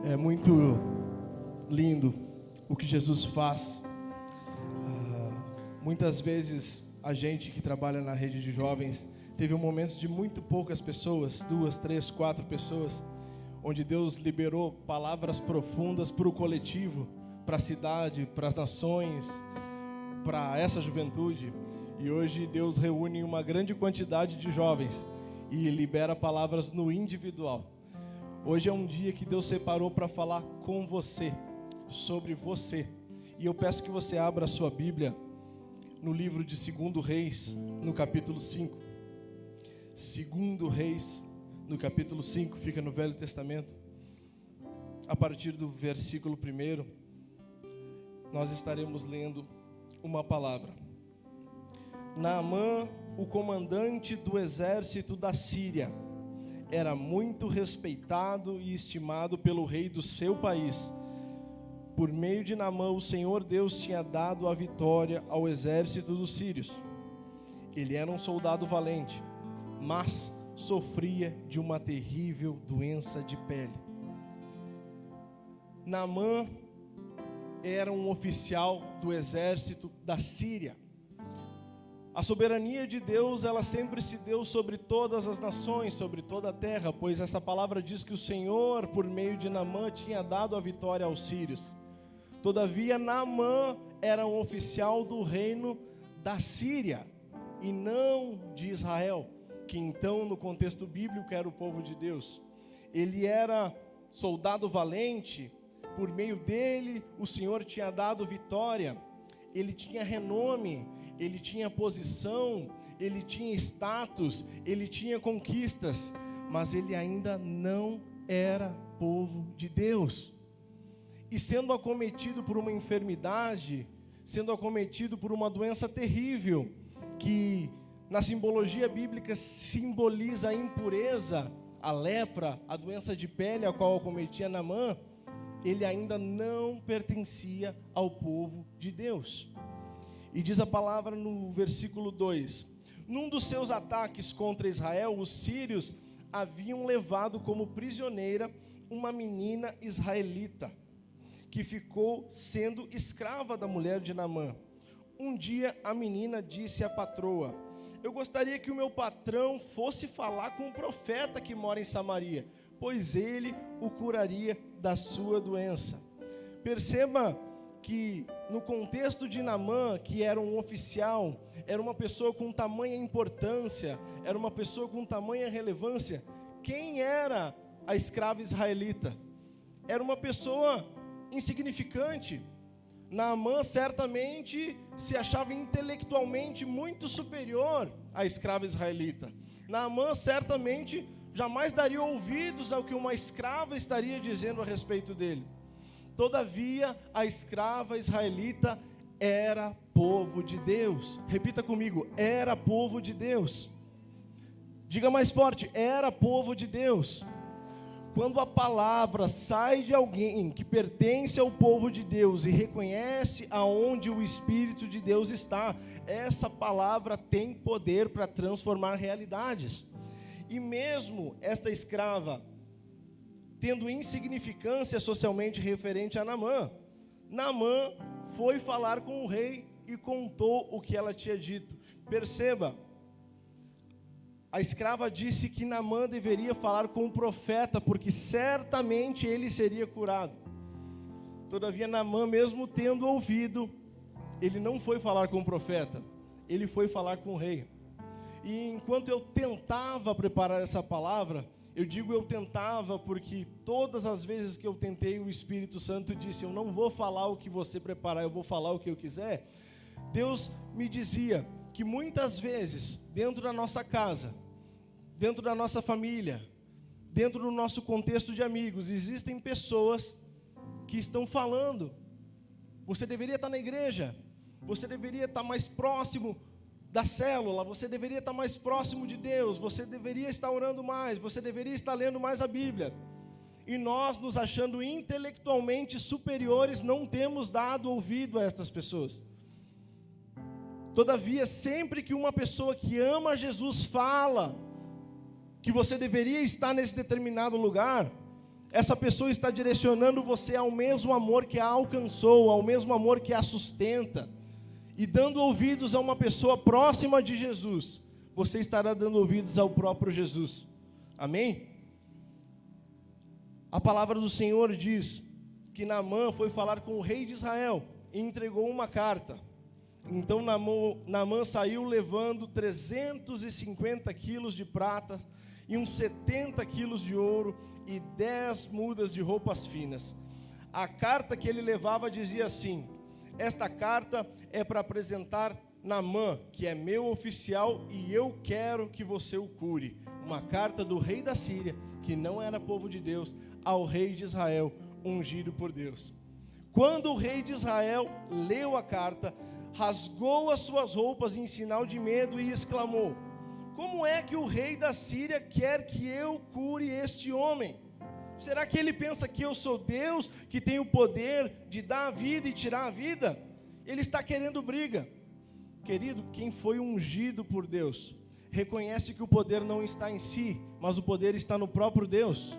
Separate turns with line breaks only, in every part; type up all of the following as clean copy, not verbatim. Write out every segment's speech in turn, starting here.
É muito lindo o que Jesus faz. Muitas vezes a gente que trabalha na rede de jovens teve momentos de muito poucas pessoas, 2, 3, 4 pessoas, onde Deus liberou palavras profundas para o coletivo, para a cidade, para as nações, para essa juventude. E hoje Deus reúne uma grande quantidade de jovens e libera palavras no individual. Hoje é um dia que Deus separou para falar com você, sobre você. E eu peço que você abra a sua Bíblia no livro de 2 Reis, no capítulo 5. 2 Reis, no capítulo 5, fica no Velho Testamento. A partir do versículo 1, nós estaremos lendo uma palavra. Naamã, o comandante do exército da Síria, era muito respeitado e estimado pelo rei do seu país. Por meio de Naamã, o Senhor Deus tinha dado a vitória ao exército dos sírios. Ele era um soldado valente, mas sofria de uma terrível doença de pele. Naamã era um oficial do exército da Síria. A soberania de Deus, ela sempre se deu sobre todas as nações, sobre toda a terra, pois essa palavra diz que o Senhor, por meio de Naamã, tinha dado a vitória aos sírios. Todavia, Naamã era um oficial do reino da Síria, e não de Israel, que então, no contexto bíblico, era o povo de Deus. Ele era soldado valente, por meio dele, o Senhor tinha dado vitória, ele tinha renome, ele tinha posição, ele tinha status, ele tinha conquistas, mas ele ainda não era povo de Deus. E sendo acometido por uma enfermidade, sendo acometido por uma doença terrível, que na simbologia bíblica simboliza a impureza, a lepra, a doença de pele a qual acometia Naamã, ele ainda não pertencia ao povo de Deus. E diz a palavra no versículo 2: num dos seus ataques contra Israel, os sírios haviam levado como prisioneira uma menina israelita, que ficou sendo escrava da mulher de Naamã. Um dia a menina disse à patroa: eu gostaria que o meu patrão fosse falar com o profeta que mora em Samaria, pois ele o curaria da sua doença. Perceba que no contexto de Naamã, que era um oficial, era uma pessoa com tamanha importância, era uma pessoa com tamanha relevância, quem era a escrava israelita? Era uma pessoa insignificante. Naamã certamente se achava intelectualmente muito superior à escrava israelita. Naamã certamente jamais daria ouvidos ao que uma escrava estaria dizendo a respeito dele. Todavia, a escrava israelita era povo de Deus. Repita comigo: era povo de Deus. Diga mais forte: era povo de Deus. Quando a palavra sai de alguém que pertence ao povo de Deus e reconhece aonde o Espírito de Deus está, essa palavra tem poder para transformar realidades. E mesmo esta escrava tendo insignificância socialmente referente a Naamã, Naamã foi falar com o rei e contou o que ela tinha dito. Perceba, a escrava disse que Naamã deveria falar com o profeta, porque certamente ele seria curado. Todavia Naamã, mesmo tendo ouvido, ele não foi falar com o profeta, ele foi falar com o rei. E enquanto eu tentava preparar essa palavra, eu digo eu tentava porque todas as vezes que eu tentei, o Espírito Santo disse: eu não vou falar o que você preparar, eu vou falar o que eu quiser. Deus me dizia que muitas vezes, dentro da nossa casa, dentro da nossa família, dentro do nosso contexto de amigos, existem pessoas que estão falando: você deveria estar na igreja, você deveria estar mais próximo da célula, você deveria estar mais próximo de Deus, você deveria estar orando mais, você deveria estar lendo mais a Bíblia. E nós, nos achando intelectualmente superiores, não temos dado ouvido a estas pessoas. Todavia, sempre que uma pessoa que ama Jesus fala que você deveria estar nesse determinado lugar, essa pessoa está direcionando você ao mesmo amor que a alcançou, ao mesmo amor que a sustenta. E dando ouvidos a uma pessoa próxima de Jesus, você estará dando ouvidos ao próprio Jesus. Amém? A palavra do Senhor diz que Naamã foi falar com o rei de Israel e entregou uma carta. Então Naamã saiu levando 350 quilos de prata e uns 70 quilos de ouro e 10 mudas de roupas finas. A carta que ele levava dizia assim: esta carta é para apresentar Naamã, que é meu oficial, e eu quero que você o cure. Uma carta do rei da Síria, que não era povo de Deus, ao rei de Israel, ungido por Deus. Quando o rei de Israel leu a carta, rasgou as suas roupas em sinal de medo e exclamou: como é que o rei da Síria quer que eu cure este homem? Será que ele pensa que eu sou Deus, que tem o poder de dar a vida e tirar a vida? Ele está querendo briga. Querido, quem foi ungido por Deus, reconhece que o poder não está em si, mas o poder está no próprio Deus.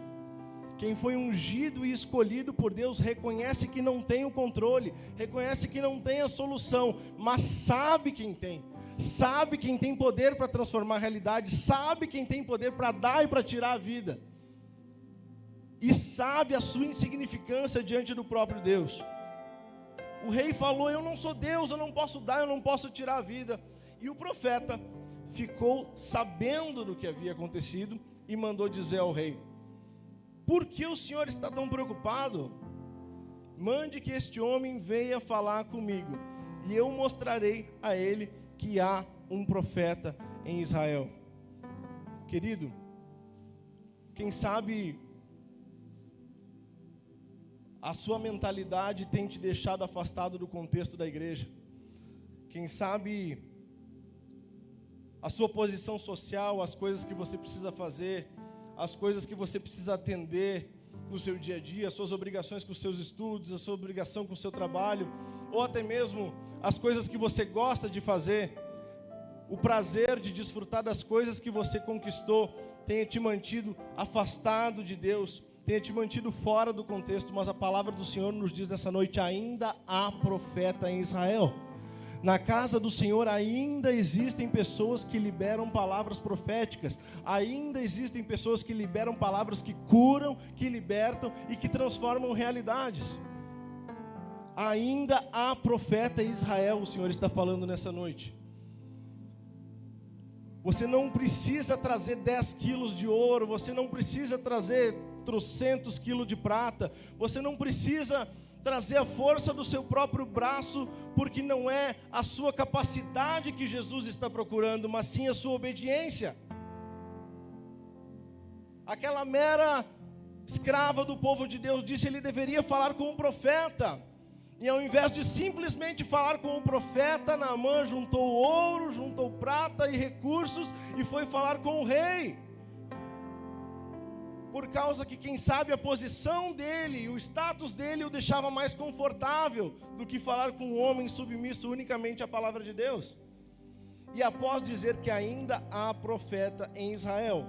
Quem foi ungido e escolhido por Deus, reconhece que não tem o controle, reconhece que não tem a solução, mas sabe quem tem. Sabe quem tem poder para transformar a realidade, sabe quem tem poder para dar e para tirar a vida. E sabe a sua insignificância diante do próprio Deus. O rei falou: eu não sou Deus, eu não posso dar, eu não posso tirar a vida. E o profeta ficou sabendo do que havia acontecido e mandou dizer ao rei: por que o senhor está tão preocupado? Mande que este homem venha falar comigo, e eu mostrarei a ele que há um profeta em Israel. Querido, quem sabe a sua mentalidade tem te deixado afastado do contexto da igreja. Quem sabe a sua posição social, as coisas que você precisa fazer, as coisas que você precisa atender no seu dia a dia, as suas obrigações com os seus estudos, a sua obrigação com o seu trabalho, ou até mesmo as coisas que você gosta de fazer, o prazer de desfrutar das coisas que você conquistou, tenha te mantido afastado de Deus, tenha te mantido fora do contexto. Mas a palavra do Senhor nos diz nessa noite: ainda há profeta em Israel. Na casa do Senhor ainda existem pessoas que liberam palavras proféticas, ainda existem pessoas que liberam palavras que curam, que libertam e que transformam realidades. Ainda há profeta em Israel, o Senhor está falando nessa noite. Você não precisa trazer 10 quilos de ouro, você não precisa trazer trocentos quilos de prata, você não precisa trazer a força do seu próprio braço, porque não é a sua capacidade que Jesus está procurando, mas sim a sua obediência. Aquela mera escrava do povo de Deus disse que ele deveria falar com um profeta, e ao invés de simplesmente falar com o profeta, Naamã juntou ouro, juntou prata e recursos e foi falar com o rei. Por causa que, quem sabe, a posição dele, o status dele o deixava mais confortável do que falar com um homem submisso unicamente à palavra de Deus. E após dizer que ainda há profeta em Israel,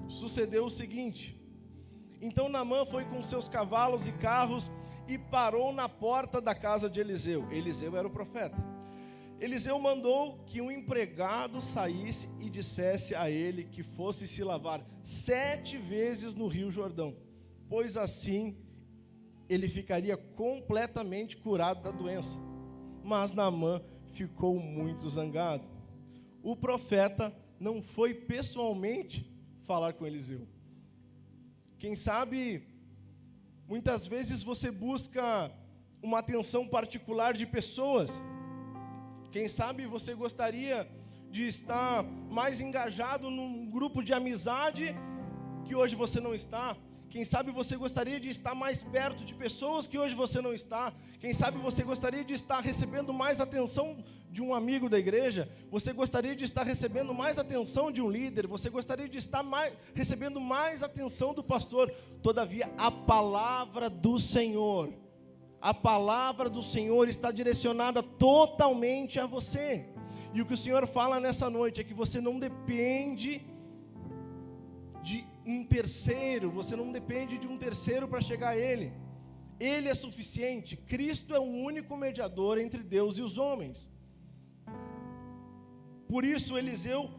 sucedeu o seguinte: então Naamã foi com seus cavalos e carros e parou na porta da casa de Eliseu. Eliseu era o profeta. Eliseu mandou que um empregado saísse e dissesse a ele que fosse se lavar 7 vezes no rio Jordão, pois assim ele ficaria completamente curado da doença. Mas Naamã ficou muito zangado. O profeta não foi pessoalmente falar com Eliseu. Quem sabe, muitas vezes você busca uma atenção particular de pessoas. Quem sabe você gostaria de estar mais engajado num grupo de amizade que hoje você não está. Quem sabe você gostaria de estar mais perto de pessoas que hoje você não está. Quem sabe você gostaria de estar recebendo mais atenção de um amigo da igreja. Você gostaria de estar recebendo mais atenção de um líder. Você gostaria de estar recebendo mais atenção do pastor. Todavia, a palavra do Senhor está direcionada totalmente a você. E o que o Senhor fala nessa noite é que você não depende de um terceiro, você não depende de um terceiro para chegar a Ele. Ele é suficiente. Cristo é o único mediador entre Deus e os homens. Por isso Eliseu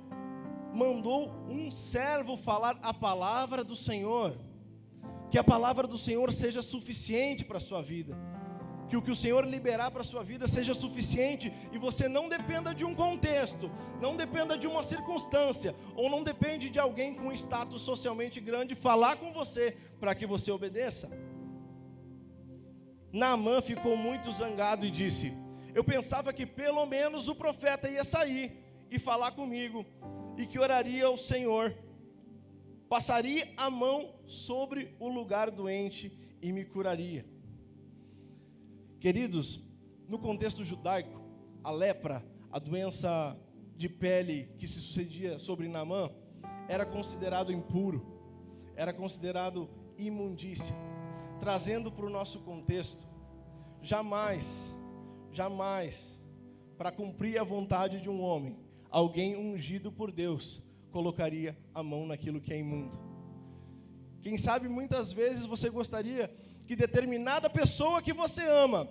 mandou um servo falar a palavra do Senhor. Que a palavra do Senhor seja suficiente para a sua vida. Que o Senhor liberar para a sua vida seja suficiente, e você não dependa de um contexto, não dependa de uma circunstância, ou não depende de alguém com status socialmente grande falar com você para que você obedeça. Naamã ficou muito zangado e disse: eu pensava que pelo menos o profeta ia sair e falar comigo, e que oraria ao Senhor, passaria a mão sobre o lugar doente e me curaria. Queridos, no contexto judaico, a lepra, a doença de pele que se sucedia sobre Naamã, era considerado impuro, era considerado imundícia. Trazendo para o nosso contexto, jamais, para cumprir a vontade de um homem, alguém ungido por Deus colocaria a mão naquilo que é imundo. Quem sabe muitas vezes você gostaria que determinada pessoa que você ama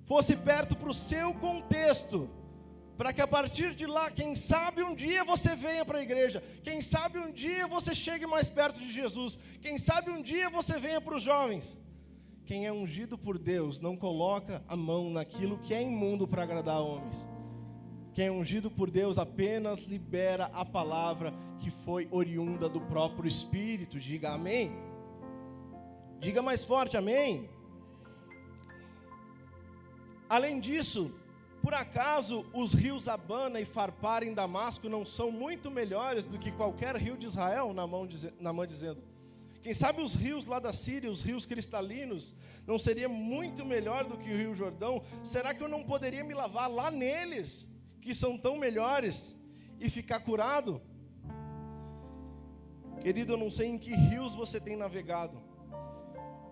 fosse perto para o seu contexto, para que a partir de lá, quem sabe um dia você venha para a igreja, quem sabe um dia você chegue mais perto de Jesus, quem sabe um dia você venha para os jovens. Quem é ungido por Deus não coloca a mão naquilo que é imundo para agradar homens. Quem é ungido por Deus apenas libera a palavra que foi oriunda do próprio Espírito. Diga amém. Diga mais forte, amém. Além disso, por acaso os rios Abana e Farpar em Damasco não são muito melhores do que qualquer rio de Israel? Naamã dizendo: quem sabe os rios lá da Síria, os rios cristalinos, não seria muito melhor do que o rio Jordão? Será que eu não poderia me lavar lá neles, que são tão melhores, e ficar curado? Querido, eu não sei em que rios você tem navegado,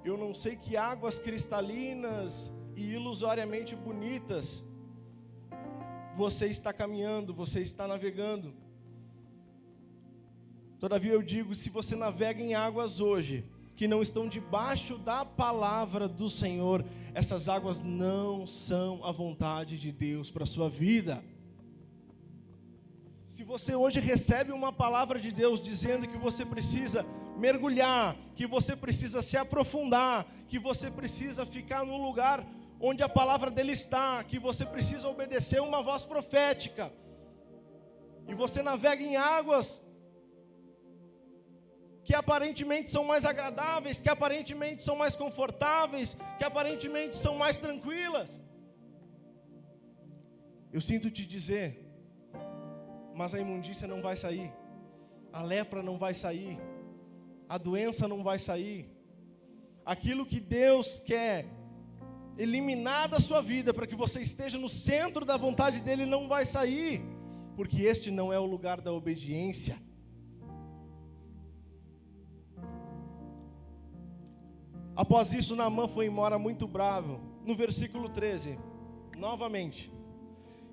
eu não sei que águas cristalinas e ilusoriamente bonitas você está caminhando, você está navegando. Todavia eu digo, se você navega em águas hoje, que não estão debaixo da palavra do Senhor, essas águas não são a vontade de Deus para a sua vida. Se você hoje recebe uma palavra de Deus dizendo que você precisa mergulhar, que você precisa se aprofundar, que você precisa ficar no lugar onde a palavra dele está, que você precisa obedecer uma voz profética, e você navega em águas que aparentemente são mais agradáveis, que aparentemente são mais confortáveis, que aparentemente são mais tranquilas, eu sinto te dizer, mas a imundícia não vai sair, a lepra não vai sair, a doença não vai sair. Aquilo que Deus quer eliminar da sua vida, para que você esteja no centro da vontade dele, não vai sair, porque este não é o lugar da obediência. Após isso, Naamã foi embora muito bravo. No versículo 13, novamente: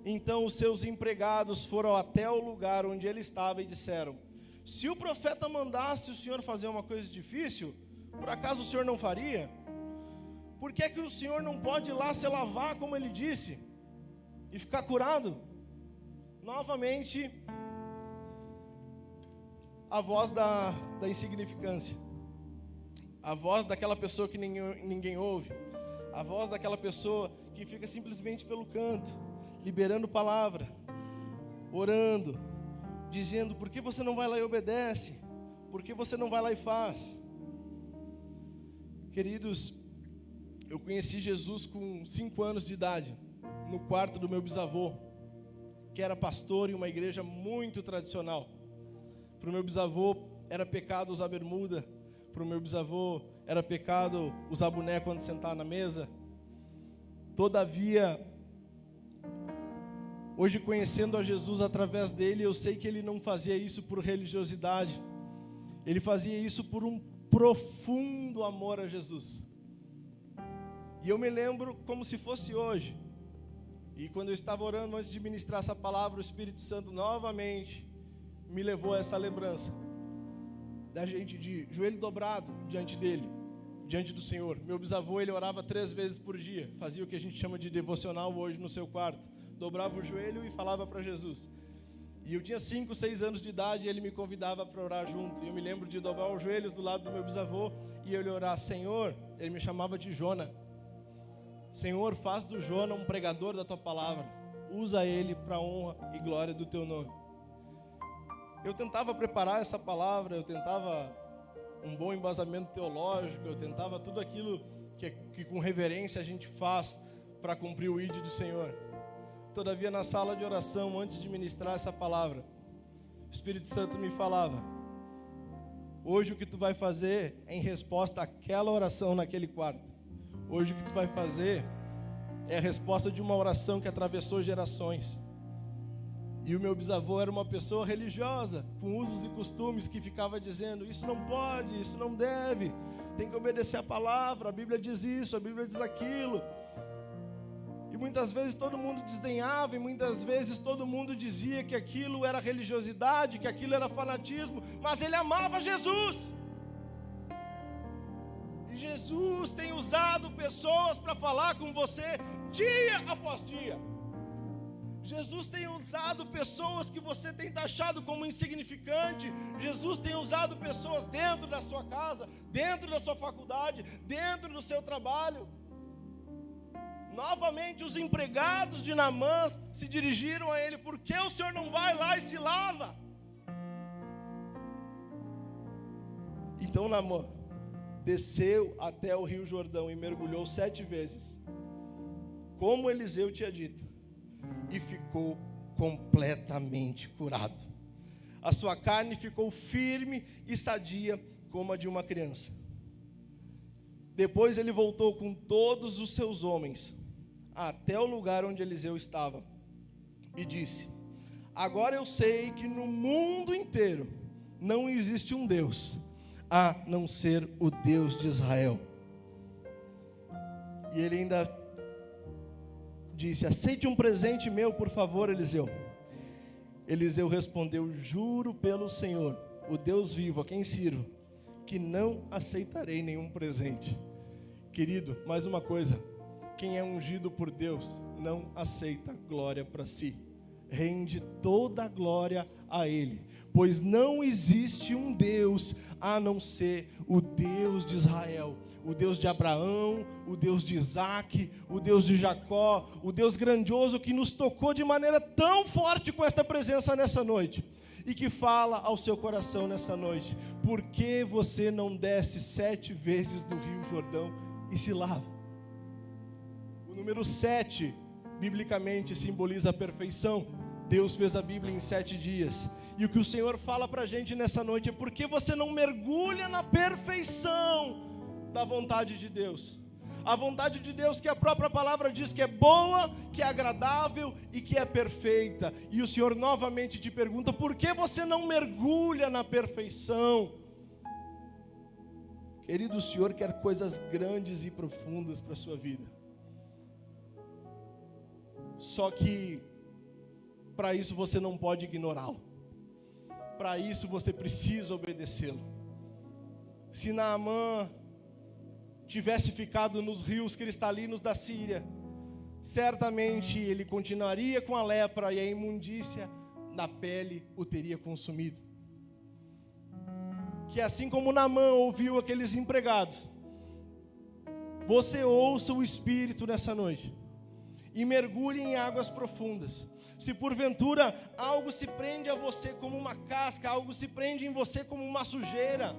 então os seus empregados foram até o lugar onde ele estava e disseram: se o profeta mandasse o senhor fazer uma coisa difícil, por acaso o senhor não faria? Por que é que o senhor não pode ir lá se lavar, como ele disse, e ficar curado? Novamente, a voz da insignificância, a voz daquela pessoa que ninguém ouve, a voz daquela pessoa que fica simplesmente pelo canto, liberando palavra, orando, dizendo: por que você não vai lá e obedece? Por que você não vai lá e faz? Queridos, eu conheci Jesus com 5 anos de idade, no quarto do meu bisavô, que era pastor em uma igreja muito tradicional. Para o meu bisavô era pecado usar bermuda, para o meu bisavô era pecado usar boné quando sentar na mesa. Todavia, hoje, conhecendo a Jesus através dele, eu sei que ele não fazia isso por religiosidade, ele fazia isso por um profundo amor a Jesus. E eu me lembro como se fosse hoje, e quando eu estava orando antes de ministrar essa palavra, o Espírito Santo novamente me levou a essa lembrança. da gente de joelho dobrado diante dele, diante do Senhor. Meu bisavô, ele orava 3 vezes por dia, fazia o que a gente chama de devocional hoje no seu quarto, dobrava o joelho e falava para Jesus. E eu tinha 5, 6 anos de idade e ele me convidava para orar junto. E eu me lembro de dobrar os joelhos do lado do meu bisavô e ele orar, Senhor, ele me chamava de Jona. Senhor, faz do Jona um pregador da tua palavra. Usa ele para a honra e glória do teu nome. Eu tentava preparar essa palavra, eu tentava um bom embasamento teológico, eu tentava tudo aquilo que com reverência a gente faz para cumprir o ídolo do Senhor. Todavia, na sala de oração, antes de ministrar essa palavra, o Espírito Santo me falava, hoje o que tu vai fazer é em resposta àquela oração naquele quarto. Hoje o que tu vai fazer é a resposta de uma oração que atravessou gerações. E o meu bisavô era uma pessoa religiosa, com usos e costumes, que ficava dizendo, isso não pode, isso não deve, tem que obedecer a palavra, a Bíblia diz isso, a Bíblia diz aquilo. E muitas vezes todo mundo desdenhava, e muitas vezes todo mundo dizia que aquilo era religiosidade, que aquilo era fanatismo, mas ele amava Jesus. E Jesus tem usado pessoas para falar com você dia após dia. Jesus tem usado pessoas que você tem taxado como insignificante. Jesus tem usado pessoas dentro da sua casa, dentro da sua faculdade, dentro do seu trabalho. Novamente os empregados de Naamã se dirigiram a ele, por que o senhor não vai lá e se lava? Então Naamã desceu até o rio Jordão e mergulhou 7 vezes, como Eliseu tinha dito, e ficou completamente curado. A sua carne ficou firme e sadia como a de uma criança. Depois ele voltou com todos os seus homens até o lugar onde Eliseu estava e disse, agora eu sei que no mundo inteiro não existe um Deus a não ser o Deus de Israel. E ele ainda disse, aceite um presente meu, por favor, Eliseu. Eliseu respondeu, juro pelo Senhor, o Deus vivo a quem sirvo, que não aceitarei nenhum presente. Querido, mais uma coisa, quem é ungido por Deus não aceita glória para si, rende toda a glória a Ele, pois não existe um Deus a não ser o Deus de Israel, o Deus de Abraão, o Deus de Isaac, o Deus de Jacó, o Deus grandioso que nos tocou de maneira tão forte com esta presença nessa noite, e que fala ao seu coração nessa noite, por que você não desce 7 vezes do rio Jordão e se lava? O número 7, biblicamente, simboliza a perfeição. Deus fez a Bíblia em 7 dias. E o que o Senhor fala para a gente nessa noite é por que você não mergulha na perfeição da vontade de Deus. A vontade de Deus que a própria palavra diz que é boa, que é agradável e que é perfeita. E o Senhor novamente te pergunta, por que você não mergulha na perfeição? Querido, o Senhor quer coisas grandes e profundas para a sua vida. Só que para isso você não pode ignorá-lo. Para isso você precisa obedecê-lo. Se Naamã tivesse ficado nos rios cristalinos da Síria, certamente ele continuaria com a lepra e a imundícia na pele o teria consumido. Que assim como Naamã ouviu aqueles empregados, você ouça o Espírito nessa noite e mergulhe em águas profundas. Se porventura algo se prende a você como uma casca, algo se prende em você como uma sujeira,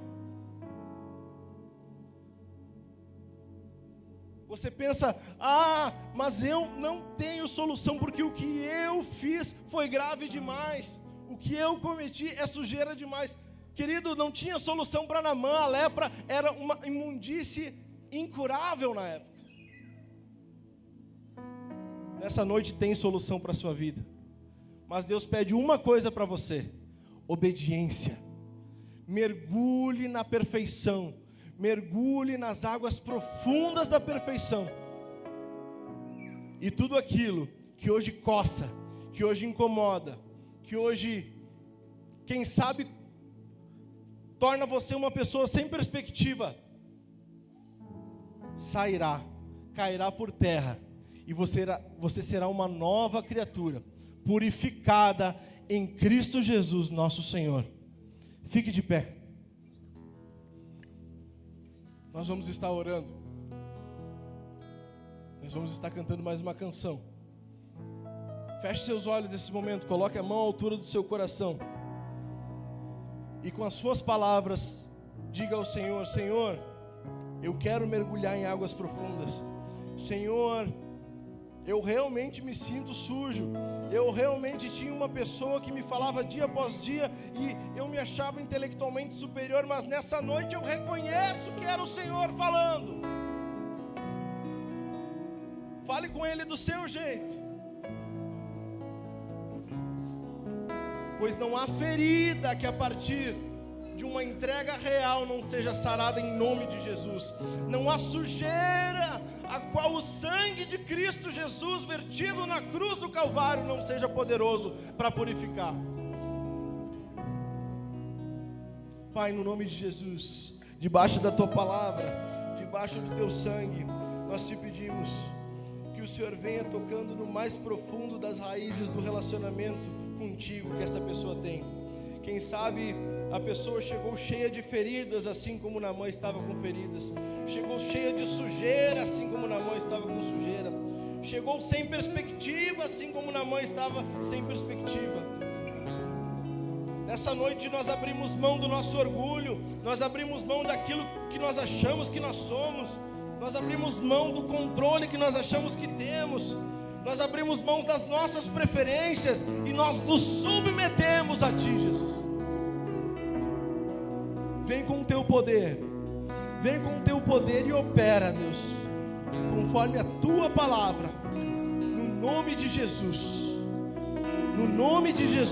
você pensa, mas eu não tenho solução, porque o que eu fiz foi grave demais, o que eu cometi é sujeira demais. Querido, não tinha solução para Naamã, a lepra era uma imundície incurável na época. Nessa noite tem solução para a sua vida, mas Deus pede uma coisa para você: obediência. Mergulhe na perfeição, mergulhe nas águas profundas da perfeição, e tudo aquilo que hoje coça, que hoje incomoda, que hoje, quem sabe, torna você uma pessoa sem perspectiva, cairá por terra, e você será uma nova criatura, purificada em Cristo Jesus, nosso Senhor. Fique de pé. Nós vamos estar orando. Nós vamos estar cantando mais uma canção. Feche seus olhos nesse momento, coloque a mão à altura do seu coração. E com as suas palavras, diga ao Senhor: Senhor, eu quero mergulhar em águas profundas. Senhor, eu realmente me sinto sujo. Eu realmente tinha uma pessoa que me falava dia após dia e eu me achava intelectualmente superior, mas nessa noite eu reconheço que era o Senhor falando. Fale com Ele do seu jeito, pois não há ferida que a partir de uma entrega real não seja sarada em nome de Jesus. Não há sujeira a qual o sangue de Cristo Jesus vertido na cruz do Calvário não seja poderoso para purificar. Pai, no nome de Jesus, debaixo da Tua palavra, debaixo do Teu sangue, nós Te pedimos que o Senhor venha tocando no mais profundo das raízes do relacionamento contigo que esta pessoa tem. Quem sabe a pessoa chegou cheia de feridas, assim como Naamã estava com feridas. Chegou cheia de sujeira, assim como Naamã estava com sujeira. Chegou sem perspectiva, assim como Naamã estava sem perspectiva. Nessa noite nós abrimos mão do nosso orgulho, nós abrimos mão daquilo que nós achamos que nós somos, nós abrimos mão do controle que nós achamos que temos, nós abrimos mão das nossas preferências e nós nos submetemos a Ti, Jesus. Vem com o Teu poder, vem com o Teu poder e opera, Deus, conforme a Tua palavra, no nome de Jesus, no nome de Jesus.